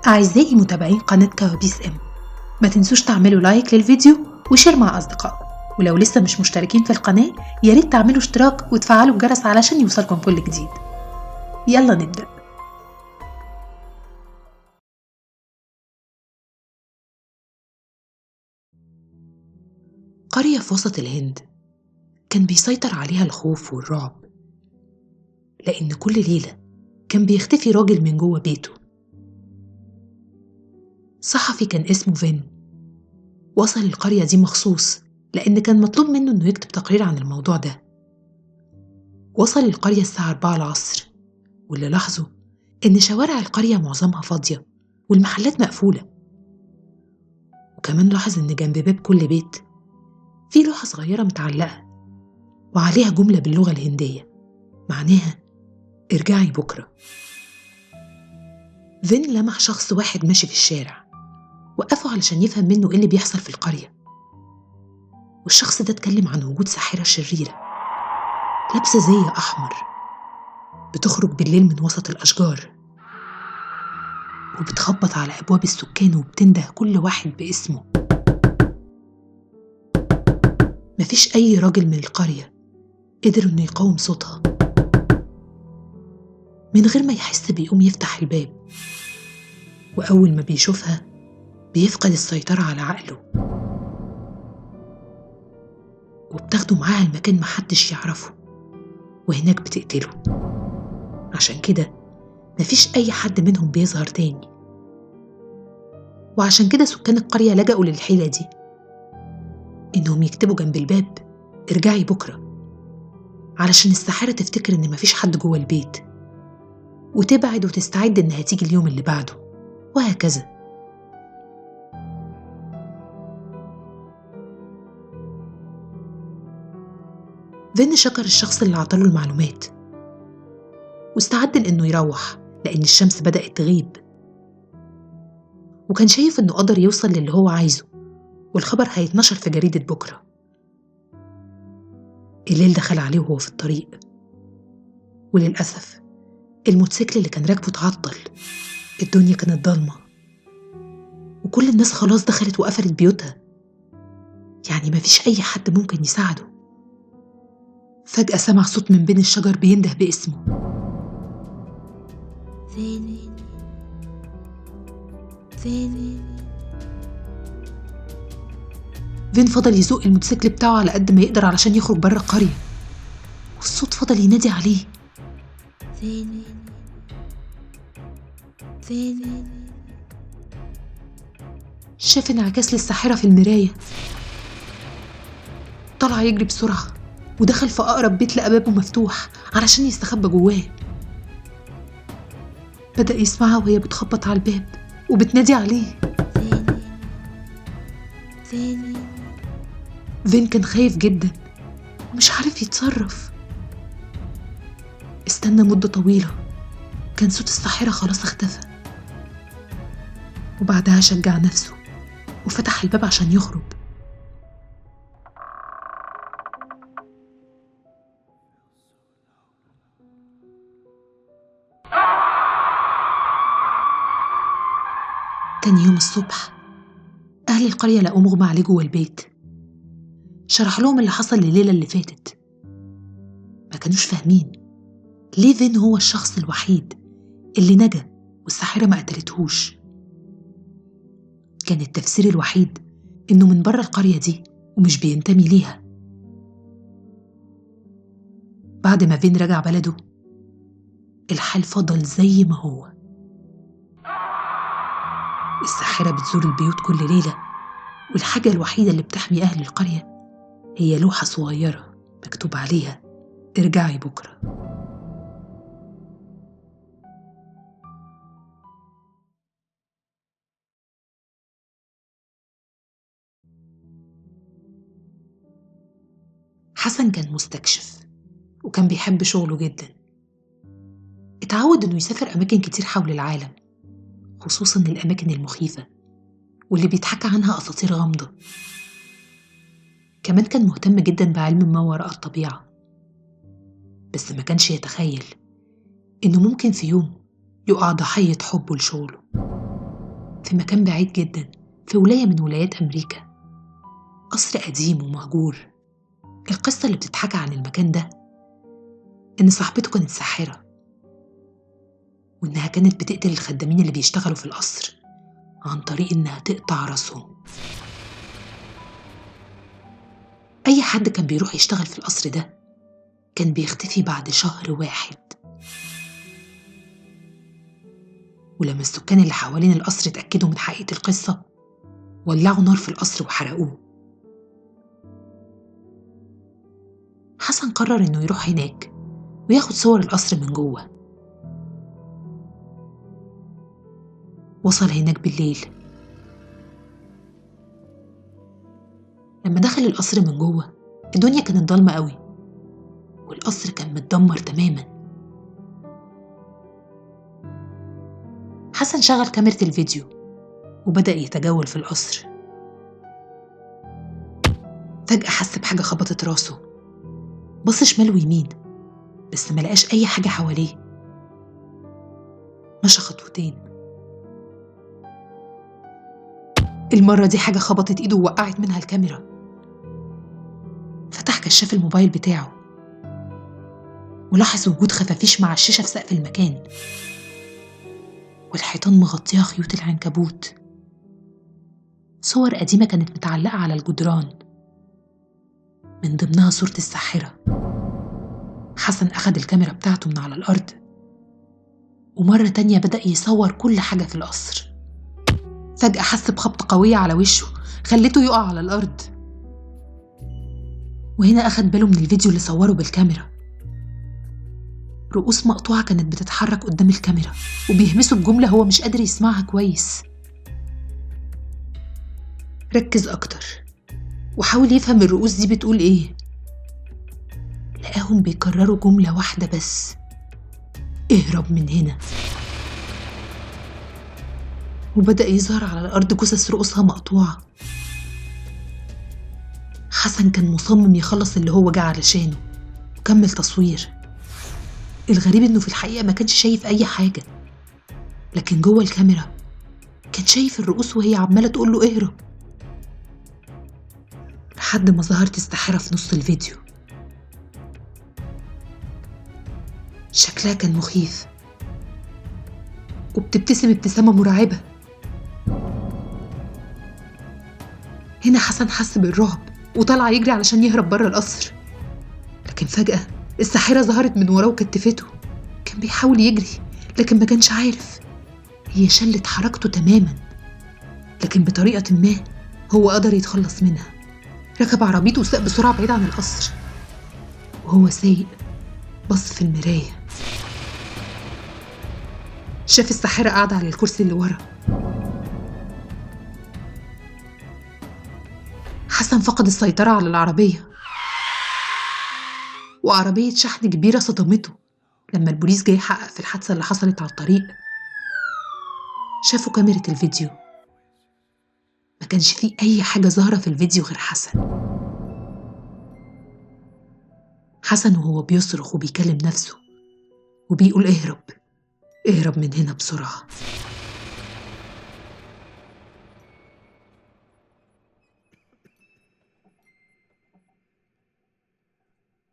أعزائي متابعين قناة كوابيس إم، ما تنسوش تعملوا لايك للفيديو وشير مع أصدقائكم، ولو لسه مش مشتركين في القناة ياريت تعملوا اشتراك وتفعلوا الجرس علشان يوصلكم كل جديد. يلا نبدأ. قرية في وسط الهند كان بيسيطر عليها الخوف والرعب، لأن كل ليلة كان بيختفي راجل من جوه بيته. صحفي كان اسمه فين، وصل القرية دي مخصوص لأن كان مطلوب منه إنه يكتب تقرير عن الموضوع ده. وصل القرية الساعة 4 العصر، واللي لاحظوا إن شوارع القرية معظمها فاضية والمحلات مقفولة. وكمان لاحظ إن جنب باب كل بيت في لوحة صغيرة متعلقة وعليها جملة باللغة الهندية معناها ارجعي بكرة. فين لمح شخص واحد ماشي في الشارع، وقفه علشان يفهم منه إيه اللي بيحصل في القرية. والشخص ده اتكلم عن وجود ساحرة شريرة لابسة زي أحمر بتخرج بالليل من وسط الأشجار، وبتخبط على أبواب السكان وبتنده كل واحد باسمه. مفيش أي راجل من القرية قدر إنه يقاوم صوتها. من غير ما يحس بيقوم يفتح الباب، وأول ما بيشوفها بيفقد السيطرة على عقله، وبتاخده معاها المكان محدش يعرفه، وهناك بتقتله. عشان كده مفيش أي حد منهم بيظهر تاني. وعشان كده سكان القرية لجأوا للحيلة دي، إنهم يكتبوا جنب الباب ارجعي بكرة، علشان الساحرة تفتكر إن مفيش حد جوه البيت وتبعد وتستعد إنها تيجي اليوم اللي بعده، وهكذا. فين شكر الشخص اللي عطاله المعلومات واستعد لإنه يروح، لأن الشمس بدأت تغيب، وكان شايف إنه قدر يوصل للي هو عايزه، والخبر هيتنشر في جريدة بكرة. الليل دخل عليه وهو في الطريق، وللأسف الموتوسيكل اللي كان راكبه اتعطل. الدنيا كانت ضلمة، وكل الناس خلاص دخلت وقفلت بيوتها، يعني مفيش أي حد ممكن يساعده. فجأة سمع صوت من بين الشجر بينده باسمه. فين فين فين فضل يزق الموتوسيكل بتاعه على قد ما يقدر علشان يخرج بره القرية، والصوت فضل ينادي عليه. فين فين شاف انعكاس للساحرة في المراية، طلع يجري بسرعة ودخل في أقرب بيت لقى بابه مفتوح علشان يستخبى جواه. بدأ يسمعها وهي بتخبط على الباب وبتنادي عليه. فين فين كان خايف جدا ومش عارف يتصرف. استنى مدة طويلة، كان صوت الساحرة خلاص اختفى، وبعدها شجع نفسه وفتح الباب عشان يخرج. تاني يوم الصبح أهل القرية لقوه مغمى عليه جوه البيت. شرح لهم اللي حصل الليلة اللي فاتت. ما كانوش فاهمين ليه فين هو الشخص الوحيد اللي نجا والساحرة ما قتلتهوش. كان التفسير الوحيد إنه من بره القرية دي ومش بينتمي ليها. بعد ما فين رجع بلده، الحال فضل زي ما هو. الساحرة بتزور البيوت كل ليلة، والحاجة الوحيدة اللي بتحمي أهل القرية هي لوحة صغيرة مكتوب عليها ارجعي بكرة. حسن كان مستكشف وكان بيحب شغله جدا. اتعود إنه يسافر أماكن كتير حول العالم، خصوصا الأماكن المخيفة واللي بيتحكى عنها أساطير غامضة. كمان كان مهتم جدا بعلم ما وراء الطبيعة، بس ما كانش يتخيل إنه ممكن في يوم يقع ضحية حبه لشغله. في مكان بعيد جدا في ولاية من ولايات أمريكا، قصر قديم ومهجور. القصة اللي بتتحكى عن المكان ده إن صاحبته كانت ساحرة، وإنها كانت بتقتل الخدامين اللي بيشتغلوا في القصر عن طريق إنها تقطع راسهم. أي حد كان بيروح يشتغل في القصر ده كان بيختفي بعد شهر واحد. ولما السكان اللي حوالين القصر اتأكدوا من حقيقة القصة ولعوا نار في القصر وحرقوه. حسن قرر إنه يروح هناك وياخد صور القصر من جوه. وصل هناك بالليل. لما دخل القصر من جوه الدنيا كانت ضلمة قوي، والقصر كان متدمر تماما. حسن شغل كاميرا الفيديو وبدأ يتجول في القصر. فجأة حس بحاجة خبطت راسه، بص شمال ويمين بس ملقاش أي حاجة حواليه. مشى خطوتين، المرة دي حاجة خبطت إيده ووقعت منها الكاميرا. فتح كشاف الموبايل بتاعه ولاحظ وجود خفافيش مع الشاشة في سقف المكان، والحيطان مغطيها خيوط العنكبوت. صور قديمة كانت متعلقة على الجدران، من ضمنها صورة الساحرة. حسن أخد الكاميرا بتاعته من على الأرض ومرة تانية بدأ يصور كل حاجة في القصر. فجأة حس بخبطة قوية على وشه خلته يقع على الأرض، وهنا أخد باله من الفيديو اللي صوره بالكاميرا. رؤوس مقطوعة كانت بتتحرك قدام الكاميرا وبيهمسوا بجملة هو مش قادر يسمعها كويس. ركز أكتر وحاول يفهم الرؤوس دي بتقول إيه. لقاهم بيكرروا جملة واحدة بس: اهرب من هنا. وبدأ يظهر على الأرض جثث رؤوسها مقطوعة. حسن كان مصمم يخلص اللي هو جه علشانه وكمل تصوير. الغريب إنه في الحقيقة ما كانش شايف أي حاجة، لكن جوه الكاميرا كان شايف الرؤوس وهي عمالة تقول له اهرب، لحد ما ظهرت الساحرة في نص الفيديو. شكلها كان مخيف وبتبتسم ابتسامة مرعبة. هنا حسن حس بالرعب وطلع يجري علشان يهرب بره القصر، لكن فجأة الساحرة ظهرت من وراه وكتفته. كان بيحاول يجري لكن ما كانش عارف، هي شلت حركته تماما، لكن بطريقة ما هو قدر يتخلص منها. ركب عربيته وساق بسرعة بعيد عن القصر. وهو سايق بص في المراية، شاف الساحرة قاعدة على الكرسي اللي ورا. حسن فقد السيطرة على العربية، وعربية شحن كبيرة صدمته لما البوليس جاي يحقق في الحادثة اللي حصلت على الطريق. شافوا كاميرا الفيديو، ما كانش فيه أي حاجة ظاهرة في الفيديو غير حسن وهو بيصرخ وبيكلم نفسه وبيقول اهرب اهرب من هنا بسرعة.